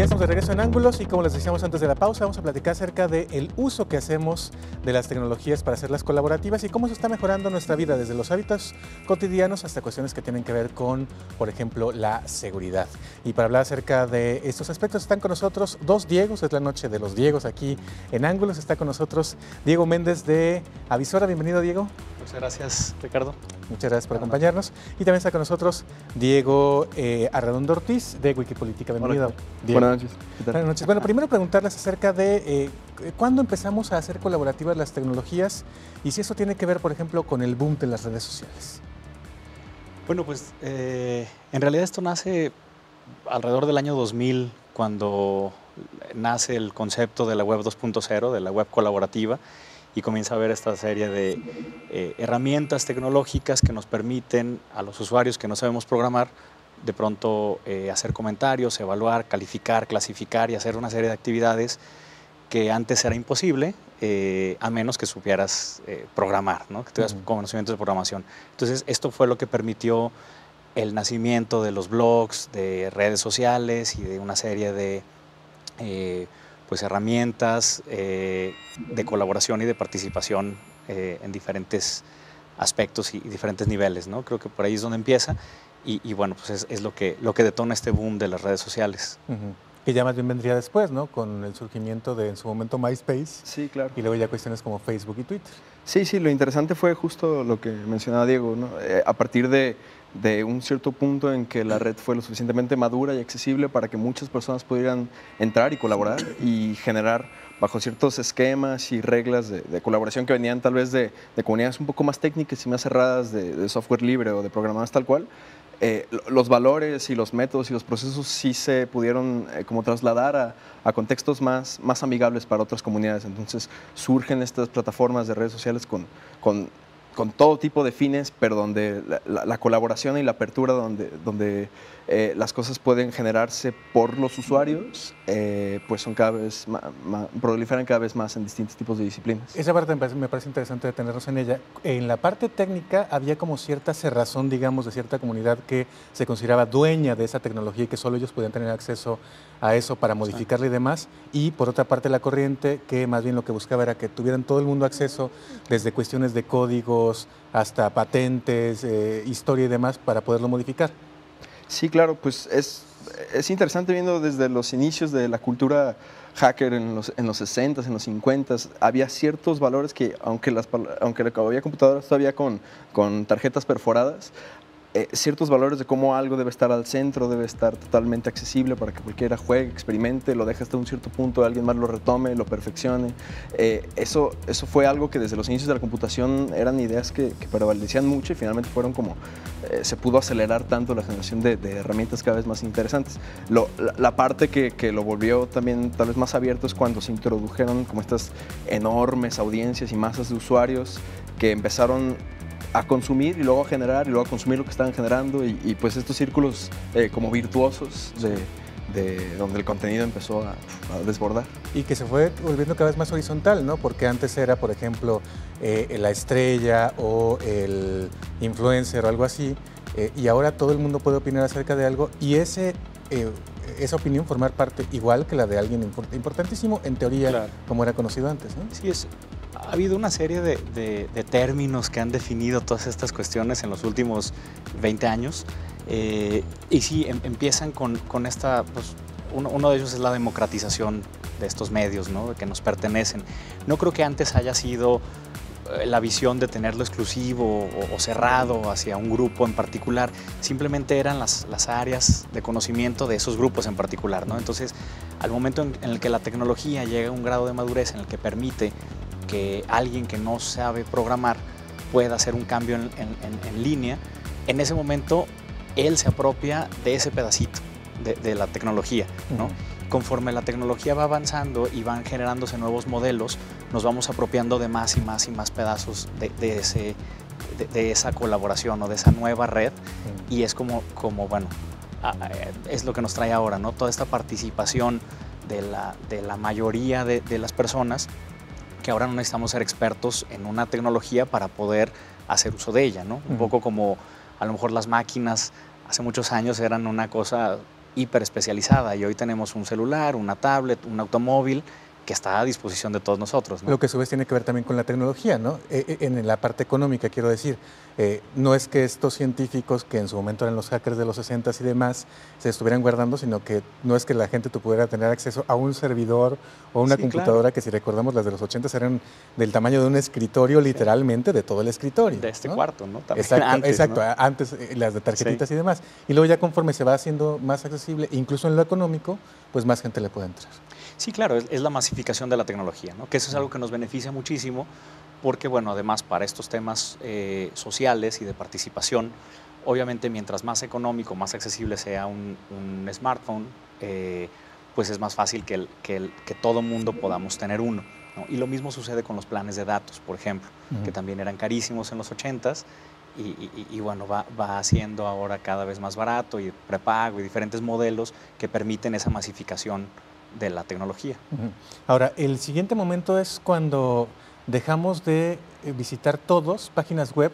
Ya estamos de regreso en Ángulos y como les decíamos antes de la pausa, vamos a platicar acerca del uso que hacemos de las tecnologías para hacerlas colaborativas y cómo eso está mejorando nuestra vida, desde los hábitos cotidianos hasta cuestiones que tienen que ver con, por ejemplo, la seguridad. Y para hablar acerca de estos aspectos están con nosotros dos Diegos, es la noche de los Diegos aquí en Ángulos. Está con nosotros Diego Méndez de Avisora. Bienvenido, Diego. Muchas gracias, Ricardo. Muchas gracias por acompañarnos. Y también está con nosotros Diego Arredondo Ortiz de Wikipolítica. Bienvenido. Hola. Diego. Buenas noches. ¿Qué tal? Buenas noches. Bueno, primero preguntarles acerca de cuándo empezamos a hacer colaborativas las tecnologías y si eso tiene que ver, por ejemplo, con el boom de las redes sociales. Bueno, pues en realidad esto nace alrededor del año 2000, cuando nace el concepto de la web 2.0, de la web colaborativa, y comienza a haber esta serie de herramientas tecnológicas que nos permiten a los usuarios que no sabemos programar de pronto hacer comentarios, evaluar, calificar, clasificar y hacer una serie de actividades que antes era imposible, a menos que supieras programar, ¿no? Que tuvieras conocimientos de programación. Entonces, esto fue lo que permitió el nacimiento de los blogs, de redes sociales y de una serie de pues herramientas de colaboración y de participación en diferentes aspectos y diferentes niveles, ¿no? Creo que por ahí es donde empieza y bueno, pues es lo que detona este boom de las redes sociales. Que ya más bien vendría después, ¿no? Con el surgimiento de, en su momento, MySpace. Sí, claro. Y luego ya cuestiones como Facebook y Twitter. Sí, lo interesante fue justo lo que mencionaba Diego, ¿no? A partir de un cierto punto en que la red fue lo suficientemente madura y accesible para que muchas personas pudieran entrar y colaborar y generar bajo ciertos esquemas y reglas de colaboración que venían tal vez de comunidades un poco más técnicas y más cerradas de software libre o de programadores tal cual. Los valores y los métodos y los procesos sí se pudieron como trasladar a contextos más amigables para otras comunidades. Entonces surgen estas plataformas de redes sociales con todo tipo de fines, pero donde la colaboración y la apertura, donde las cosas pueden generarse por los usuarios, pues son cada vez proliferan cada vez más en distintos tipos de disciplinas. Esa parte me parece interesante detenernos en ella. En la parte técnica había como cierta cerrazón, digamos, de cierta comunidad que se consideraba dueña de esa tecnología y que solo ellos podían tener acceso a eso para modificarla y demás. Y por otra parte la corriente, que más bien lo que buscaba era que tuvieran todo el mundo acceso, desde cuestiones de códigos hasta patentes, historia y demás, para poderlo modificar. Sí, claro, pues es interesante viendo desde los inicios de la cultura hacker en los 60s, en los 50s, había ciertos valores que, aunque había computadoras todavía con tarjetas perforadas, ciertos valores de cómo algo debe estar al centro, debe estar totalmente accesible para que cualquiera juegue, experimente, lo deje hasta un cierto punto, alguien más lo retome, lo perfeccione. Eso fue algo que desde los inicios de la computación eran ideas que prevalecían mucho y finalmente fueron como, se pudo acelerar tanto la generación de herramientas cada vez más interesantes. La parte que lo volvió también tal vez más abierto es cuando se introdujeron como estas enormes audiencias y masas de usuarios que empezaron a consumir y luego a generar y luego a consumir lo que estaban generando y pues estos círculos como virtuosos de donde el contenido empezó a desbordar. Y que se fue volviendo cada vez más horizontal, ¿no? Porque antes era, por ejemplo, la estrella o el influencer o algo así, y ahora todo el mundo puede opinar acerca de algo y esa opinión formar parte igual que la de alguien importantísimo, en teoría, claro, como era conocido antes, ¿no? Sí, ha habido una serie de términos que han definido todas estas cuestiones en los últimos 20 años y sí, empiezan con esta, pues, uno de ellos es la democratización de estos medios, ¿no? Que nos pertenecen. No creo que antes haya sido la visión de tenerlo exclusivo o cerrado hacia un grupo en particular, simplemente eran las áreas de conocimiento de esos grupos en particular, ¿no? Entonces, al momento en el que la tecnología llega a un grado de madurez en el que permite que alguien que no sabe programar pueda hacer un cambio en línea, en ese momento él se apropia de ese pedacito de la tecnología, ¿no? Conforme la tecnología va avanzando y van generándose nuevos modelos, nos vamos apropiando de más y más y más pedazos de esa colaboración o de esa nueva red y es como bueno, es lo que nos trae ahora, ¿no? Toda esta participación de la mayoría de las personas, que ahora no necesitamos ser expertos en una tecnología para poder hacer uso de ella, ¿no? Un poco como a lo mejor las máquinas hace muchos años eran una cosa hiper especializada y hoy tenemos un celular, una tablet, un automóvil que está a disposición de todos nosotros, ¿no? Lo que a su vez tiene que ver también con la tecnología, ¿no? En la parte económica, quiero decir, no es que estos científicos que en su momento eran los hackers de los 60s y demás se estuvieran guardando, sino que no es que la gente pudiera tener acceso a un servidor o una Sí, computadora claro. que, si recordamos, las de los 80s eran del tamaño de un escritorio, literalmente, de todo el escritorio. De este ¿no? cuarto, ¿no? También Exacto, antes, exacto, ¿no? antes las de tarjetitas Sí. y demás. Y luego ya conforme se va haciendo más accesible, incluso en lo económico, pues más gente le puede entrar. Sí, claro, es la masificación de la tecnología, ¿no? Que eso es algo que nos beneficia muchísimo porque, bueno, además para estos temas sociales y de participación, obviamente mientras más económico, más accesible sea un smartphone, pues es más fácil que todo mundo podamos tener uno, ¿no? Y lo mismo sucede con los planes de datos, por ejemplo, que también eran carísimos en los 80s y bueno, va haciendo ahora cada vez más barato y prepago y diferentes modelos que permiten esa masificación de la tecnología. Ahora, el siguiente momento es cuando dejamos de visitar todos páginas web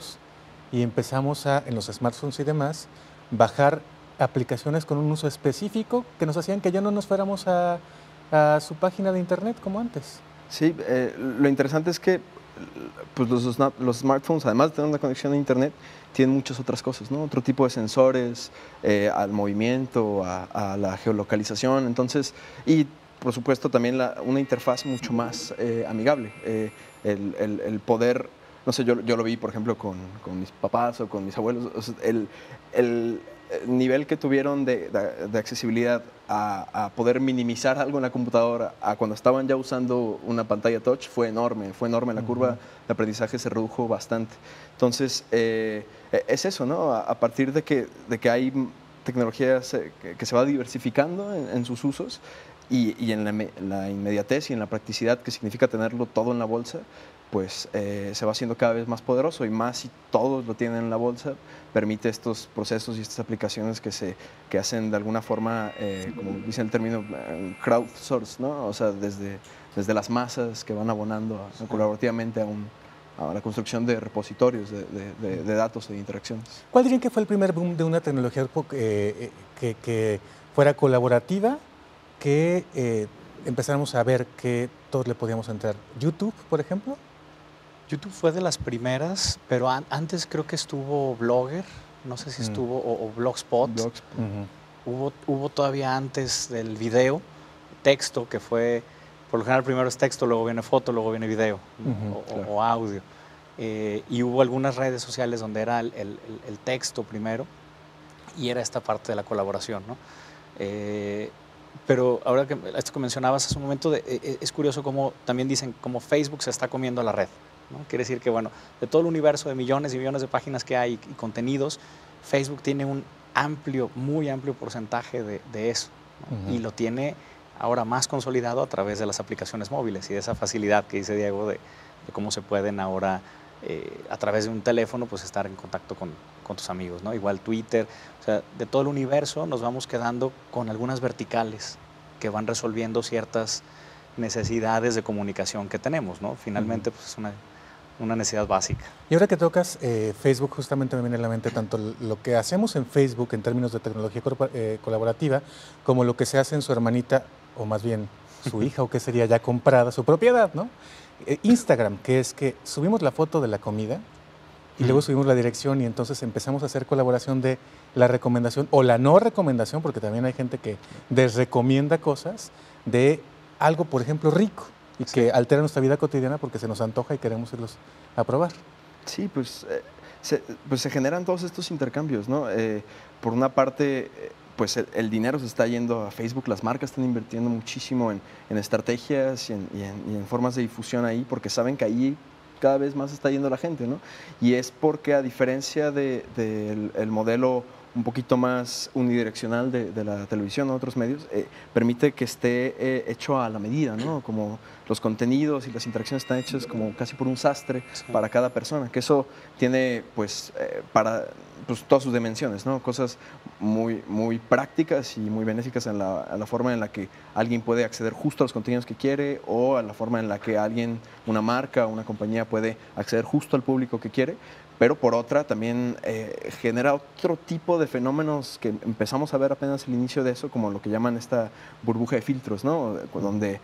y empezamos a, en los smartphones y demás, bajar aplicaciones con un uso específico que nos hacían que ya no nos fuéramos a su página de internet como antes. Sí, lo interesante es que pues los smartphones, además de tener una conexión a internet, tienen muchas otras cosas, ¿no? Otro tipo de sensores, al movimiento, a la geolocalización, entonces, y por supuesto también una interfaz mucho más amigable. El poder, no sé, yo lo vi por ejemplo con mis papás o con mis abuelos, o sea, el nivel que tuvieron de accesibilidad a poder minimizar algo en la computadora a cuando estaban ya usando una pantalla touch fue enorme, la curva de aprendizaje se redujo bastante. Entonces, es eso, ¿no? A partir de que hay tecnología que se va diversificando en sus usos y en la inmediatez y en la practicidad que significa tenerlo todo en la bolsa, pues se va haciendo cada vez más poderoso y más si todos lo tienen en la bolsa, permite estos procesos y estas aplicaciones que hacen de alguna forma, como dice el término, crowdsource, ¿no? O sea, desde las masas que van abonando colaborativamente a la construcción de repositorios de datos e de interacciones. ¿Cuál dirían que fue el primer boom de una tecnología que fuera colaborativa, que empezáramos a ver que todos le podíamos entrar? ¿YouTube, por ejemplo? YouTube fue de las primeras, pero antes creo que estuvo Blogger, no sé si estuvo, o Blogspot. Hubo todavía antes del video, texto, que fue, por lo general primero es texto, luego viene foto, luego viene video, claro, o audio. Y hubo algunas redes sociales donde era el texto primero y era esta parte de la colaboración, ¿no? Pero ahora que esto que mencionabas hace un momento, es curioso cómo también dicen cómo Facebook se está comiendo la red, ¿no? Quiere decir que, bueno, de todo el universo de millones y millones de páginas que hay y contenidos, Facebook tiene un amplio, muy amplio porcentaje de eso, ¿no? Y lo tiene ahora más consolidado a través de las aplicaciones móviles y de esa facilidad que dice Diego de cómo se pueden ahora, a través de un teléfono, pues estar en contacto con tus amigos, ¿no? Igual Twitter, o sea, de todo el universo nos vamos quedando con algunas verticales que van resolviendo ciertas necesidades de comunicación que tenemos, ¿no? Finalmente, pues es una necesidad básica. Y ahora que tocas Facebook, justamente me viene a la mente tanto lo que hacemos en Facebook en términos de tecnología colaborativa, como lo que se hace en su hermanita, o más bien su hija, o que sería ya comprada, su propiedad, ¿no? Instagram, que es que subimos la foto de la comida y luego subimos la dirección y entonces empezamos a hacer colaboración de la recomendación o la no recomendación, porque también hay gente que desrecomienda cosas de algo, por ejemplo, rico y que altera nuestra vida cotidiana porque se nos antoja y queremos irlos a probar. Sí, pues se generan todos estos intercambios, ¿no? Por una parte, pues el dinero se está yendo a Facebook, las marcas están invirtiendo muchísimo en estrategias y en formas de difusión ahí, porque saben que ahí cada vez más está yendo la gente, ¿no? Y es porque, a diferencia del modelo un poquito más unidireccional de la televisión o otros medios, permite que esté hecho a la medida, ¿no? Como los contenidos y las interacciones están hechas como casi por un sastre para cada persona, que eso tiene, pues, para pues, todas sus dimensiones, ¿no? Cosas muy prácticas y muy benéficas a la forma en la que alguien puede acceder justo a los contenidos que quiere, o a la forma en la que una marca, una compañía puede acceder justo al público que quiere, pero por otra también genera otro tipo de fenómenos que empezamos a ver apenas el inicio de eso, como lo que llaman esta burbuja de filtros, ¿no? Donde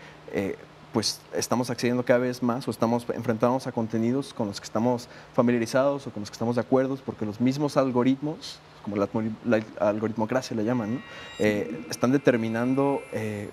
pues estamos accediendo cada vez más o estamos enfrentándonos a contenidos con los que estamos familiarizados o con los que estamos de acuerdo, porque los mismos algoritmos, como la algoritmocracia le llaman, ¿no? Están determinando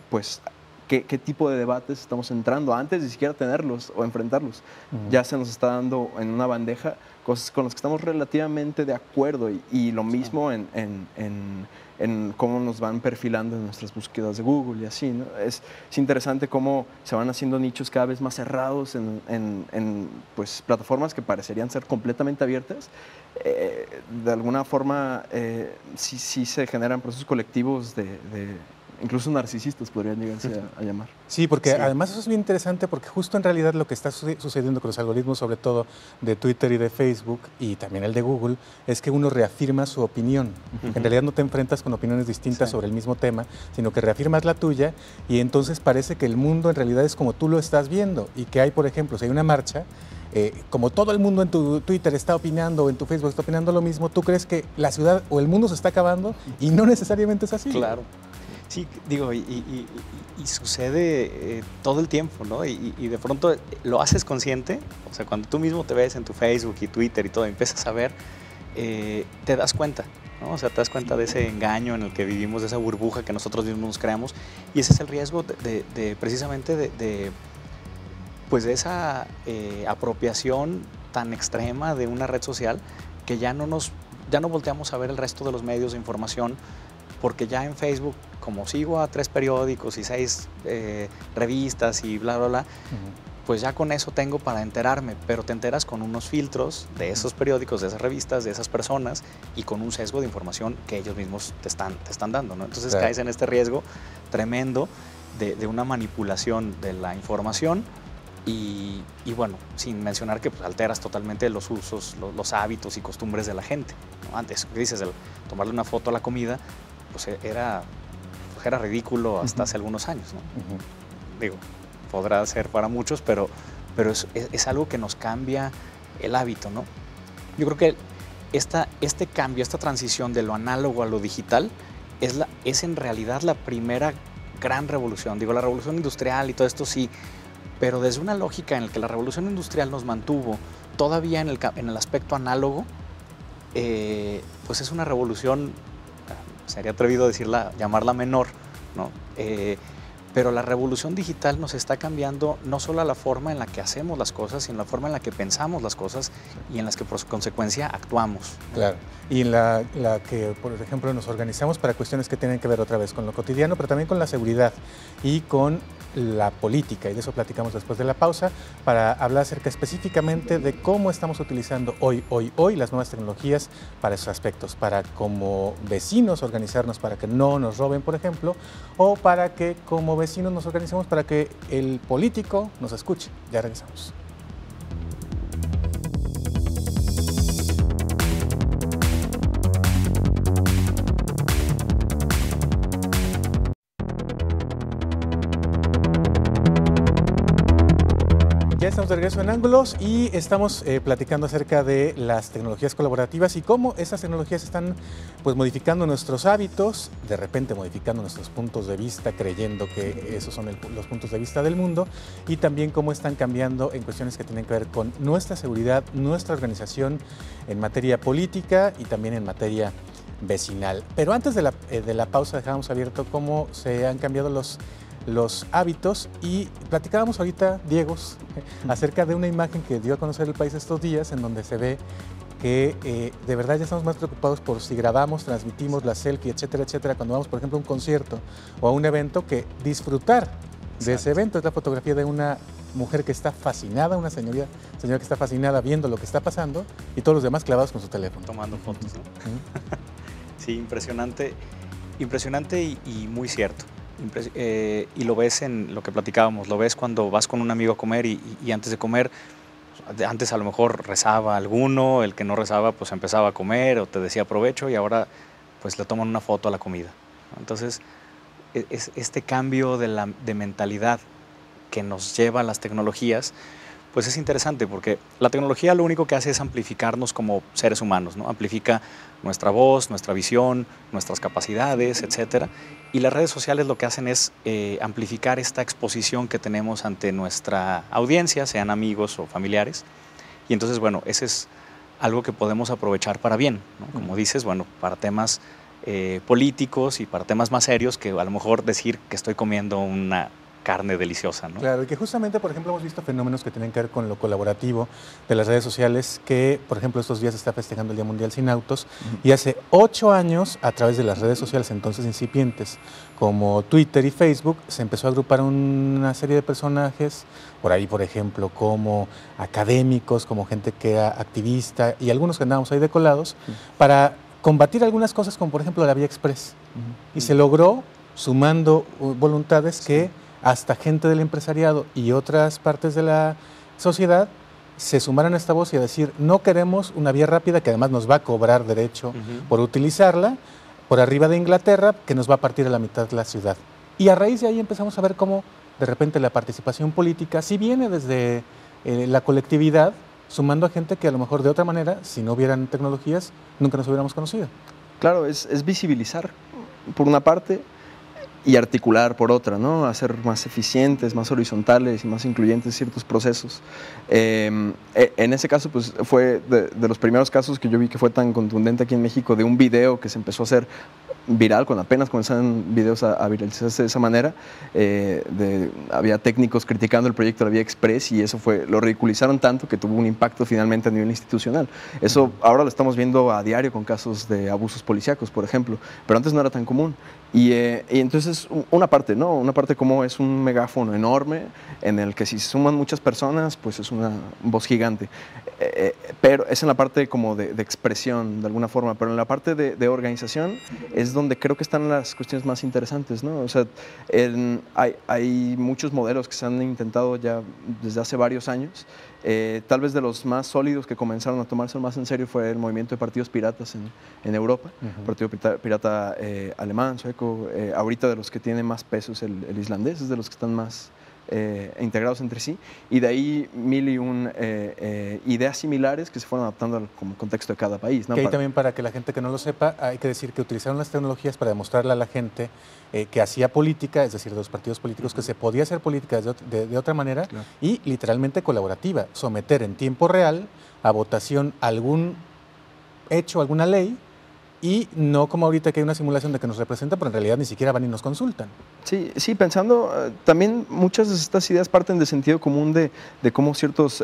pues qué tipo de debates estamos entrando antes de siquiera tenerlos o enfrentarlos. Ya se nos está dando en una bandeja cosas con las que estamos relativamente de acuerdo, y lo mismo en cómo nos van perfilando en nuestras búsquedas de Google y así, ¿no? Es interesante cómo se van haciendo nichos cada vez más cerrados en pues, plataformas que parecerían ser completamente abiertas. De alguna forma sí se generan procesos colectivos incluso narcisistas podrían llegarse a llamar. Sí, porque además eso es bien interesante, porque justo en realidad lo que está sucediendo con los algoritmos, sobre todo de Twitter y de Facebook, y también el de Google, es que uno reafirma su opinión. En realidad no te enfrentas con opiniones distintas sobre el mismo tema, sino que reafirmas la tuya, y entonces parece que el mundo en realidad es como tú lo estás viendo, y que hay, por ejemplo, si hay una marcha, como todo el mundo en tu Twitter está opinando o en tu Facebook está opinando lo mismo, tú crees que la ciudad o el mundo se está acabando, y no necesariamente es así. Claro. Sí, digo, y sucede todo el tiempo, ¿no? Y de pronto lo haces consciente, o sea, cuando tú mismo te ves en tu Facebook y Twitter y todo, y empiezas a ver, te das cuenta, ¿no? O sea, te das cuenta de ese engaño en el que vivimos, de esa burbuja que nosotros mismos nos creamos, y ese es el riesgo precisamente de esa apropiación tan extrema de una red social, que ya no volteamos a ver el resto de los medios de información, porque ya en Facebook, como sigo a 3 periódicos y 6 revistas y bla, bla, bla, pues ya con eso tengo para enterarme, pero te enteras con unos filtros de esos periódicos, de esas revistas, de esas personas, y con un sesgo de información que ellos mismos te están dando, ¿no? Entonces caes en este riesgo tremendo de una manipulación de la información, y bueno, sin mencionar que pues, alteras totalmente los usos, los hábitos y costumbres de la gente, ¿no? Antes, ¿qué dices? El tomarle una foto a la comida, pues era ridículo hasta hace algunos años, ¿no? Digo, podrá ser para muchos, pero es algo que nos cambia el hábito, ¿no? Yo creo que este cambio, esta transición de lo análogo a lo digital es en realidad la primera gran revolución. Digo, la revolución industrial y todo esto sí, pero desde una lógica en la que la revolución industrial nos mantuvo todavía en el aspecto análogo, pues es una revolución, sería atrevido llamarla menor, ¿no? Pero la revolución digital nos está cambiando no solo la forma en la que hacemos las cosas, sino la forma en la que pensamos las cosas y en las que por consecuencia actuamos. Claro, y en la que, por ejemplo, nos organizamos para cuestiones que tienen que ver otra vez con lo cotidiano, pero también con la seguridad y con la política, y de eso platicamos después de la pausa, para hablar acerca específicamente de cómo estamos utilizando hoy las nuevas tecnologías para esos aspectos, para como vecinos organizarnos para que no nos roben, por ejemplo, o para que como vecinos nos organicemos para que el político nos escuche. Ya regresamos. Ya estamos de regreso en Ángulos y estamos platicando acerca de las tecnologías colaborativas y cómo esas tecnologías están pues modificando nuestros hábitos, de repente modificando nuestros puntos de vista, creyendo que esos son los puntos de vista del mundo, y también cómo están cambiando en cuestiones que tienen que ver con nuestra seguridad, nuestra organización en materia política y también en materia vecinal. Pero antes de la pausa dejábamos abierto cómo se han cambiado los hábitos, y platicábamos ahorita, Diego, acerca de una imagen que dio a conocer el país estos días, en donde se ve que de verdad ya estamos más preocupados por si grabamos, transmitimos la selfie, etcétera, etcétera, cuando vamos, por ejemplo, a un concierto o a un evento, que disfrutar de ese evento. Es la fotografía de una mujer que está fascinada, una señora que está fascinada viendo lo que está pasando, y todos los demás clavados con su teléfono. Tomando fotos, ¿no? Sí, impresionante y muy cierto. Y lo ves en lo que platicábamos, lo ves cuando vas con un amigo a comer y antes de comer Antes a lo mejor rezaba alguno, el que no rezaba pues empezaba a comer o te decía provecho y ahora pues le toman una foto a la comida, ¿no? Entonces, este cambio de mentalidad que nos lleva a las tecnologías, pues es interesante porque la tecnología lo único que hace es amplificarnos como seres humanos, ¿no? Amplifica nuestra voz, nuestra visión, nuestras capacidades, etcétera. Y las redes sociales lo que hacen es amplificar esta exposición que tenemos ante nuestra audiencia, sean amigos o familiares. Y entonces, bueno, ese es algo que podemos aprovechar para bien, ¿no? Como dices, bueno, para temas políticos y para temas más serios que a lo mejor decir que estoy comiendo una carne deliciosa, ¿no? Claro, y que justamente, por ejemplo, hemos visto fenómenos que tienen que ver con lo colaborativo de las redes sociales, que, por ejemplo, estos días se está festejando el Día Mundial Sin Autos, y hace 8 años, a través de las redes sociales entonces incipientes, como Twitter y Facebook, se empezó a agrupar una serie de personajes, por ahí, por ejemplo, como académicos, como gente que era activista, y algunos que andábamos ahí decolados, para combatir algunas cosas, como por ejemplo la Vía Express. Y se logró, sumando voluntades, que hasta gente del empresariado y otras partes de la sociedad se sumaran a esta voz y a decir, no queremos una vía rápida que además nos va a cobrar derecho por utilizarla, por arriba de Inglaterra, que nos va a partir a la mitad de la ciudad. Y a raíz de ahí empezamos a ver cómo de repente la participación política sí viene desde la colectividad, sumando a gente que a lo mejor de otra manera, si no hubieran tecnologías, nunca nos hubiéramos conocido. Claro, es visibilizar por una parte y articular por otra, ¿no? Hacer más eficientes, más horizontales y más incluyentes ciertos procesos. En ese caso, pues fue de los primeros casos que yo vi que fue tan contundente aquí en México, de un video que se empezó a hacer viral, cuando apenas comenzaron videos a viralizarse de esa manera. Había técnicos criticando el proyecto de la Vía Express y eso lo ridiculizaron tanto que tuvo un impacto finalmente a nivel institucional. Eso ahora lo estamos viendo a diario con casos de abusos policíacos, por ejemplo, pero antes no era tan común. Y entonces una parte, ¿no? Una parte como es un megáfono enorme en el que si se suman muchas personas, pues es una voz gigante. Pero es en la parte como de expresión, de alguna forma, pero en la parte de organización es donde creo que están las cuestiones más interesantes, ¿no? O sea, hay muchos modelos que se han intentado ya desde hace varios años. Tal vez de los más sólidos que comenzaron a tomarse más en serio fue el movimiento de partidos piratas en Europa, partido pirata alemán, sueco, ahorita de los que tiene más peso es el islandés, es de los que están más integrados entre sí, y de ahí mil y un ideas similares que se fueron adaptando al contexto de cada país, ¿no? Que ahí también, para que la gente que no lo sepa, hay que decir que utilizaron las tecnologías para demostrarle a la gente que hacía política, es decir, de los partidos políticos, que se podía hacer política de otra manera, claro, y literalmente colaborativa, someter en tiempo real a votación algún hecho, alguna ley, y no como ahorita que hay una simulación de que nos representa, pero en realidad ni siquiera van y nos consultan. Sí, pensando, también muchas de estas ideas parten de sentido común de cómo ciertos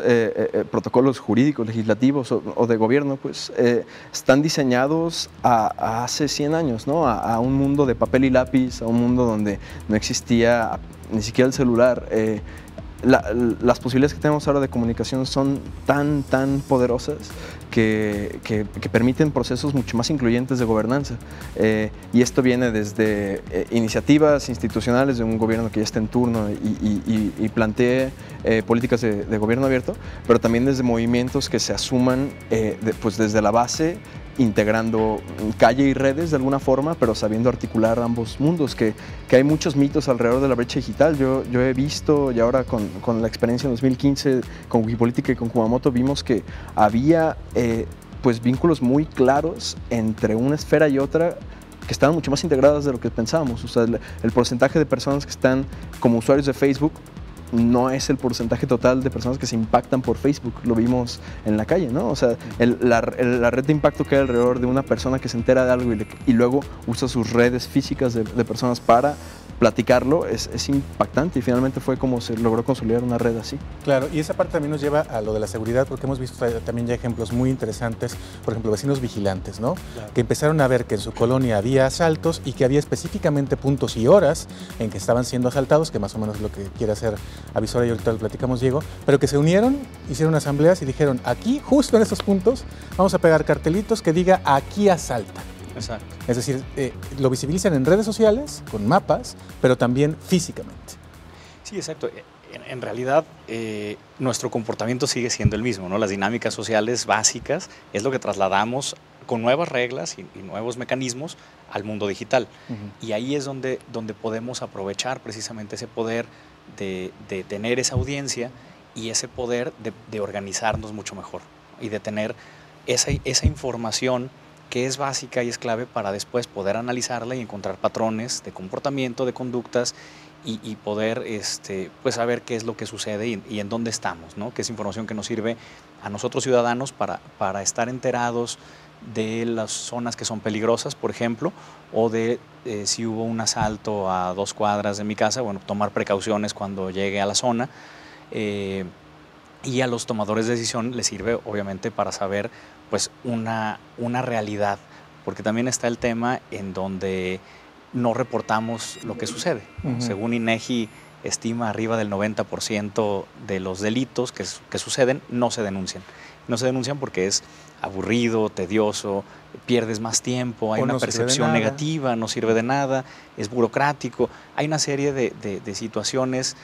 protocolos jurídicos, legislativos o de gobierno, pues están diseñados a hace 100 años, ¿no? A un mundo de papel y lápiz, a un mundo donde no existía ni siquiera el celular. Las posibilidades que tenemos ahora de comunicación son tan poderosas que permiten procesos mucho más incluyentes de gobernanza. Y esto viene desde iniciativas institucionales de un gobierno que ya está en turno y plantee políticas de gobierno abierto, pero también desde movimientos que se asuman pues desde la base, integrando calle y redes de alguna forma, pero sabiendo articular ambos mundos, que hay muchos mitos alrededor de la brecha digital. Yo he visto, y ahora con la experiencia en 2015 con Wikipolítica y con Kumamoto, vimos que había pues vínculos muy claros entre una esfera y otra que estaban mucho más integradas de lo que pensábamos. O sea, el porcentaje de personas que están como usuarios de Facebook no es el porcentaje total de personas que se impactan por Facebook, lo vimos en la calle, ¿no? O sea, la red de impacto que hay alrededor de una persona que se entera de algo y luego usa sus redes físicas de personas para platicarlo es impactante, y finalmente fue como se logró consolidar una red así. Claro, y esa parte también nos lleva a lo de la seguridad, porque hemos visto también ya ejemplos muy interesantes, por ejemplo, vecinos vigilantes, ¿no? Claro. Que empezaron a ver que en su colonia había asaltos y que había específicamente puntos y horas en que estaban siendo asaltados, que más o menos es lo que quiere hacer Avisora, y ahorita lo platicamos, Diego, pero que se unieron, hicieron asambleas y dijeron, aquí, justo en estos puntos, vamos a pegar cartelitos que diga, aquí asaltan. Exacto. Es decir, lo visibilizan en redes sociales, con mapas, pero también físicamente. Sí, exacto. en realidad nuestro comportamiento sigue siendo el mismo, ¿no? Las dinámicas sociales básicas es lo que trasladamos con nuevas reglas y nuevos mecanismos al mundo digital. Y ahí es donde podemos aprovechar precisamente ese poder de tener esa audiencia y ese poder de organizarnos mucho mejor y de tener esa información que es básica y es clave para después poder analizarla y encontrar patrones de comportamiento, de conductas y poder pues saber qué es lo que sucede y en dónde estamos, ¿no? Que es información que nos sirve a nosotros ciudadanos para estar enterados de las zonas que son peligrosas, por ejemplo, o de si hubo un asalto a 2 cuadras de mi casa, bueno, tomar precauciones cuando llegue a la zona. Y a los tomadores de decisión les sirve, obviamente, para saber pues una realidad, porque también está el tema en donde no reportamos lo que sucede. Según INEGI, estima arriba del 90% de los delitos que suceden no se denuncian. No se denuncian porque es aburrido, tedioso, pierdes más tiempo, hay una percepción negativa, no sirve de nada, es burocrático. Hay una serie de situaciones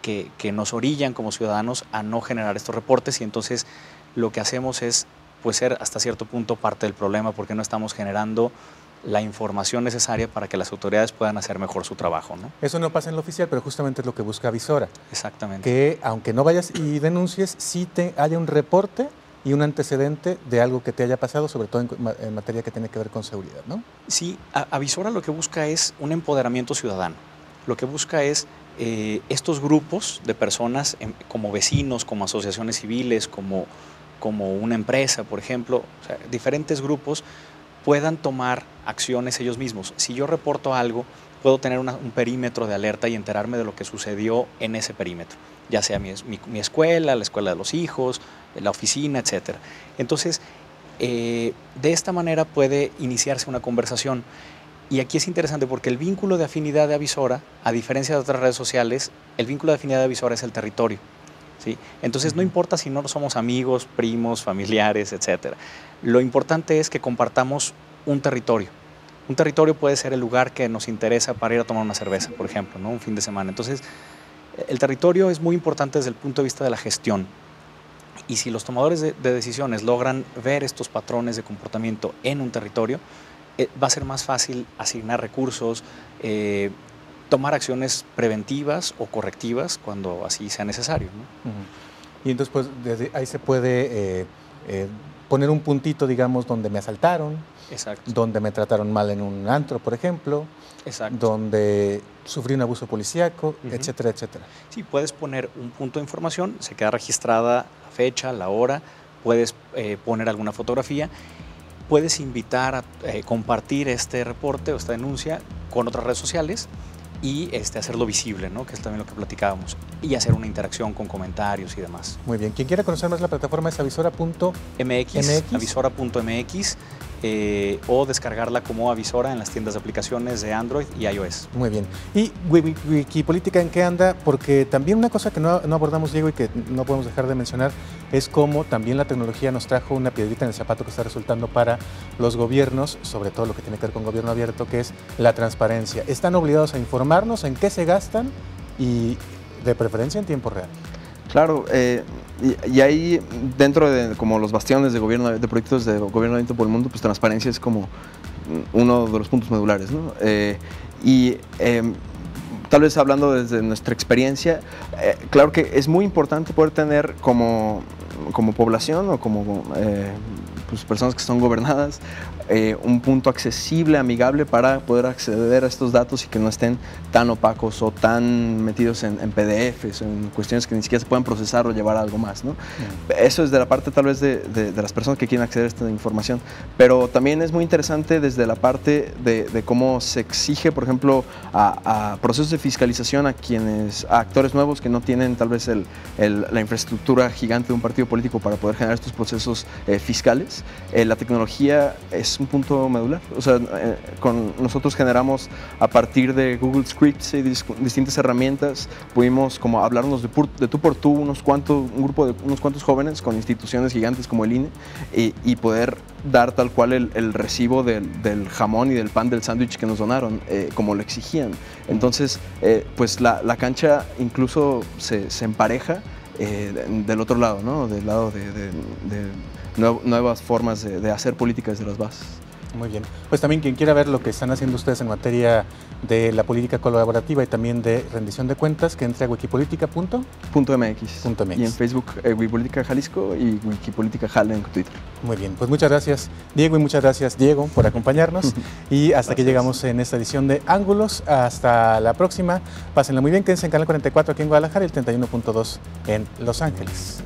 que nos orillan como ciudadanos a no generar estos reportes y entonces lo que hacemos es pues ser hasta cierto punto parte del problema porque no estamos generando la información necesaria para que las autoridades puedan hacer mejor su trabajo, ¿no? Eso no pasa en lo oficial, pero justamente es lo que busca Avisora. Exactamente. Que aunque no vayas y denuncies, sí haya un reporte y un antecedente de algo que te haya pasado, sobre todo en materia que tiene que ver con seguridad, ¿no? Sí, Avisora lo que busca es un empoderamiento ciudadano. Lo que busca es estos grupos de personas como vecinos, como asociaciones civiles, como una empresa, por ejemplo, o sea, diferentes grupos puedan tomar acciones ellos mismos. Si yo reporto algo, puedo tener un perímetro de alerta y enterarme de lo que sucedió en ese perímetro, ya sea mi escuela, la escuela de los hijos, la oficina, etc. Entonces, de esta manera puede iniciarse una conversación. Y aquí es interesante porque el vínculo de afinidad de Avisora, a diferencia de otras redes sociales, el vínculo de afinidad de Avisora es el territorio. ¿Sí? Entonces no importa si no somos amigos, primos, familiares, etc. Lo importante es que compartamos un territorio. Un territorio puede ser el lugar que nos interesa para ir a tomar una cerveza, por ejemplo, ¿no? Un fin de semana. Entonces el territorio es muy importante desde el punto de vista de la gestión. Y si los tomadores de decisiones logran ver estos patrones de comportamiento en un territorio, va a ser más fácil asignar recursos, tomar acciones preventivas o correctivas cuando así sea necesario, ¿no? Y entonces pues desde ahí se puede poner un puntito, digamos, donde me asaltaron, exacto, donde me trataron mal en un antro, por ejemplo, exacto, donde sufrí un abuso policíaco, etcétera, etcétera. Sí, puedes poner un punto de información, se queda registrada la fecha, la hora, puedes poner alguna fotografía, puedes invitar a compartir este reporte o esta denuncia con otras redes sociales y hacerlo visible, ¿no? Que es también lo que platicábamos, y hacer una interacción con comentarios y demás. Muy bien. Quien quiera conocer más la plataforma es avisora.mx, avisora.mx, o descargarla como Avisora en las tiendas de aplicaciones de Android y iOS. Muy bien. ¿Y Wikipolítica en qué anda? Porque también una cosa que no abordamos, Diego, y que no podemos dejar de mencionar es cómo también la tecnología nos trajo una piedrita en el zapato que está resultando para los gobiernos, sobre todo lo que tiene que ver con gobierno abierto, que es la transparencia. Están obligados a informarnos en qué se gastan y de preferencia en tiempo real. Claro, y ahí dentro de como los bastiones de gobierno, de proyectos de gobierno abierto por el mundo, pues transparencia es como uno de los puntos medulares, ¿no? Tal vez hablando desde nuestra experiencia, claro que es muy importante poder tener como población o como pues personas que son gobernadas, un punto accesible, amigable para poder acceder a estos datos y que no estén tan opacos o tan metidos en PDFs o en cuestiones que ni siquiera se puedan procesar o llevar a algo más, ¿no? Eso es de la parte tal vez de las personas que quieren acceder a esta información, pero también es muy interesante desde la parte de cómo se exige, por ejemplo, a procesos de fiscalización a actores nuevos que no tienen tal vez la infraestructura gigante de un partido político para poder generar estos procesos fiscales. La tecnología es es un punto medular. O sea, nosotros generamos a partir de Google Scripts y distintas herramientas, pudimos como hablarnos de tú por tú, unos cuantos jóvenes con instituciones gigantes como el INE y poder dar tal cual el recibo del jamón y del pan del sándwich que nos donaron, como lo exigían. Entonces, pues la cancha incluso se empareja del otro lado, ¿no? Del lado de nuevas formas de hacer políticas de las bases. Muy bien. Pues también quien quiera ver lo que están haciendo ustedes en materia de la política colaborativa y también de rendición de cuentas, que entre a wikipolitica.mx. Y en Facebook Wikipolítica Jalisco y Wikipolítica Jale en Twitter. Muy bien, pues muchas gracias Diego y muchas gracias Diego por acompañarnos y hasta aquí llegamos en esta edición de Ángulos. Hasta la próxima. Pásenla muy bien, quédense en Canal 44 aquí en Guadalajara y el 31.2 en Los Ángeles.